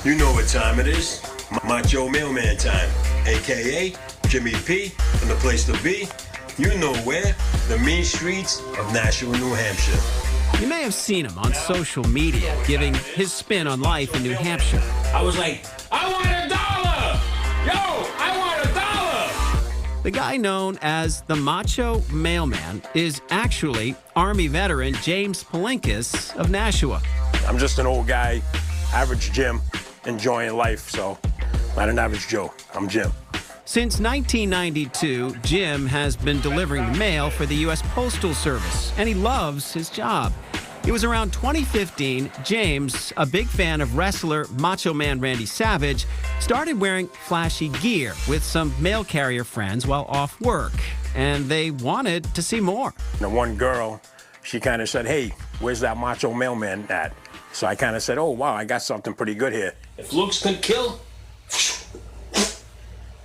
You know what time it is. Macho Mailman time, a.k.a. Jimmy P from the place to be. You know where. The mean streets of Nashua, New Hampshire. You may have seen him on social media giving his spin on life in New Hampshire. I was like, I want $1! Yo, I want $1! The guy known as the Macho Mailman is actually Army veteran James Palinkas of Nashua. I'm just an old guy, average Jim, enjoying life, so not an average Joe. I'm Jim. Since 1992, Jim has been delivering the mail for the U.S. Postal Service, and he loves his job. It was around 2015, James, a big fan of wrestler Macho Man Randy Savage, started wearing flashy gear with some mail carrier friends while off work, and they wanted to see more. The one girl, she kind of said, hey, where's that Macho Mailman at? So I kind of said, oh, wow, I got something pretty good here. If looks can kill,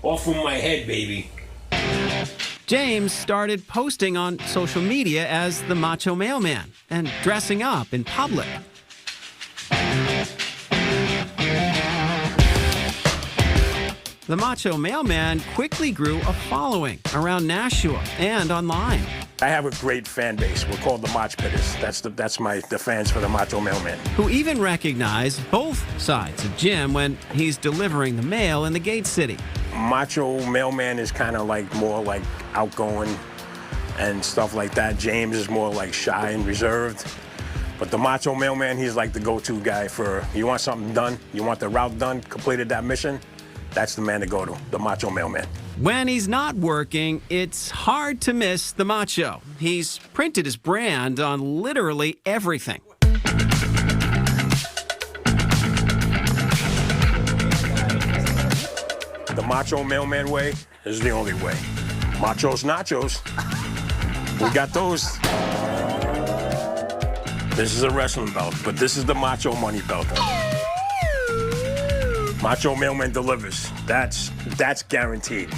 off with my head, baby. James started posting on social media as the Macho Mailman and dressing up in public. The Macho Mailman quickly grew a following around Nashua and online. I have a great fan base. We're called the Mach Pitters. That's the fans for the Macho Mailman. Who even recognize both sides of Jim when he's delivering the mail in the Gate City. Macho Mailman is kind of like more like outgoing and stuff like that. James is more like shy and reserved. But the Macho Mailman, he's like the go-to guy for, you want something done, you want the route done, completed that mission, that's the man to go to, the Macho Mailman. When he's not working, it's hard to miss the Macho. He's printed his brand on literally everything. The Macho Mailman way is the only way. Machos Nachos, we got those. This is a wrestling belt, but this is the Macho Money belt. Macho Mailman delivers. That's guaranteed.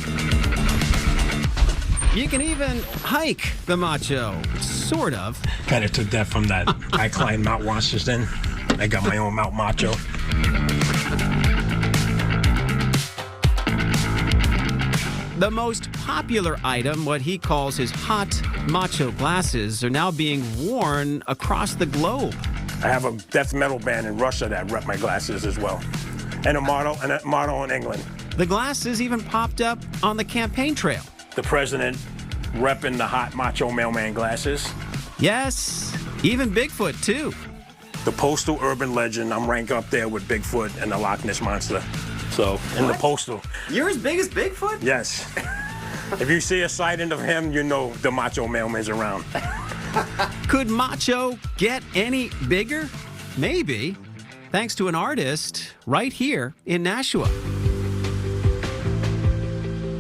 You can even hike the Macho, sort of. Kind of took that from that. I climbed Mount Washington. I got my own Mount Macho. The most popular item, what he calls his hot Macho glasses, are now being worn across the globe. I have a death metal band in Russia that rep my glasses as well. And a model in England. The glasses even popped up on the campaign trail. The president repping the hot Macho Mailman glasses. Yes, even Bigfoot, too. The postal urban legend, I'm ranked up there with Bigfoot and the Loch Ness Monster. So, in the postal. You're as big as Bigfoot? Yes. If you see a sighting of him, you know the Macho Mailman's around. Could Macho get any bigger? Maybe. Thanks to an artist right here in Nashua.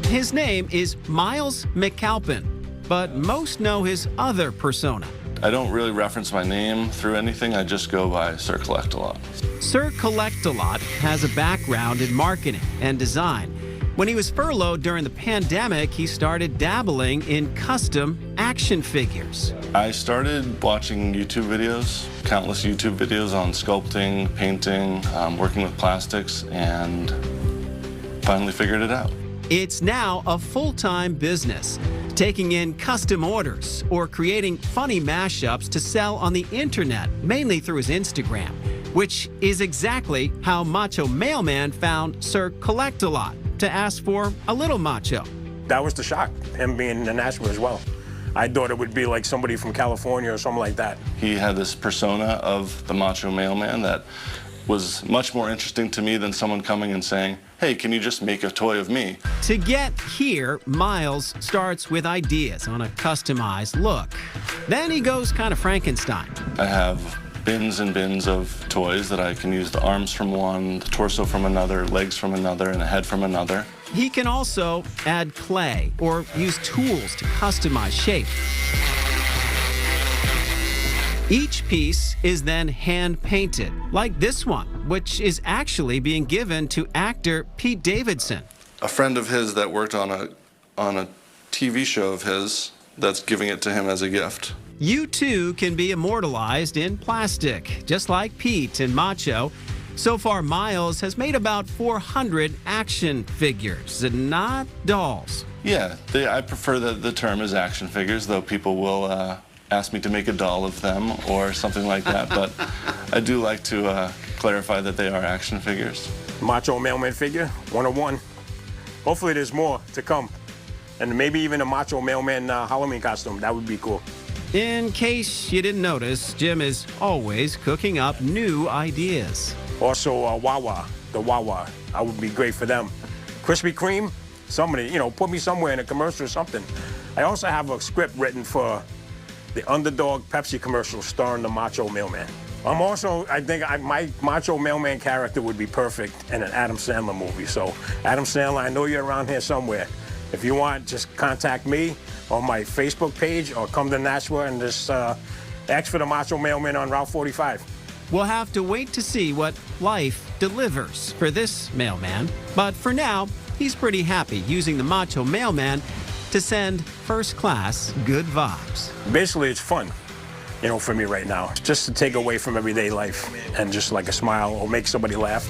His name is Miles McAlpin, but most know his other persona. I don't really reference my name through anything. I just go by Sir Collect-A-Lot. Sir Collect-A-Lot has a background in marketing and design. When he was furloughed during the pandemic, he started dabbling in custom action figures. I started watching YouTube videos, countless YouTube videos on sculpting, painting, working with plastics, and finally figured it out. It's now a full-time business, taking in custom orders or creating funny mashups to sell on the internet, mainly through his Instagram, which is exactly how Macho Mailman found Sir Collect-A-Lot to ask for a little Macho. That was the shock, him being in Nashua as well. I thought it would be like somebody from California or something like that. He had this persona of the Macho Mailman that was much more interesting to me than someone coming and saying, hey, can you just make a toy of me? To get here, Miles starts with ideas on a customized look. Then he goes kind of Frankenstein. I have bins and bins of toys that I can use the arms from one, the torso from another, legs from another, and a head from another. He can also add clay or use tools to customize shape. Each piece is then hand-painted, like this one, which is actually being given to actor Pete Davidson. A friend of his that worked on a TV show of his that's giving it to him as a gift. You too can be immortalized in plastic, just like Pete and Macho. So far, Miles has made about 400 action figures, and not dolls. Yeah, I prefer the term is action figures, though people will ask me to make a doll of them or something like that. But I do like to clarify that they are action figures. Macho Mailman figure, 101. Hopefully there's more to come. And maybe even a Macho Mailman Halloween costume. That would be cool. In case you didn't notice, Jim is always cooking up new ideas. Also, Wawa, the Wawa. That would be great for them. Krispy Kreme, somebody, put me somewhere in a commercial or something. I also have a script written for the Underdog Pepsi commercial starring the Macho Mailman. I think my Macho Mailman character would be perfect in an Adam Sandler movie. So, Adam Sandler, I know you're around here somewhere. If you want, just contact me on my Facebook page or come to Nashua and just ask for the Macho Mailman on Route 45. We'll have to wait to see what life delivers for this mailman. But for now, he's pretty happy using the Macho Mailman to send first-class good vibes. Basically, it's fun, for me right now. Just to take away from everyday life and just like a smile or make somebody laugh.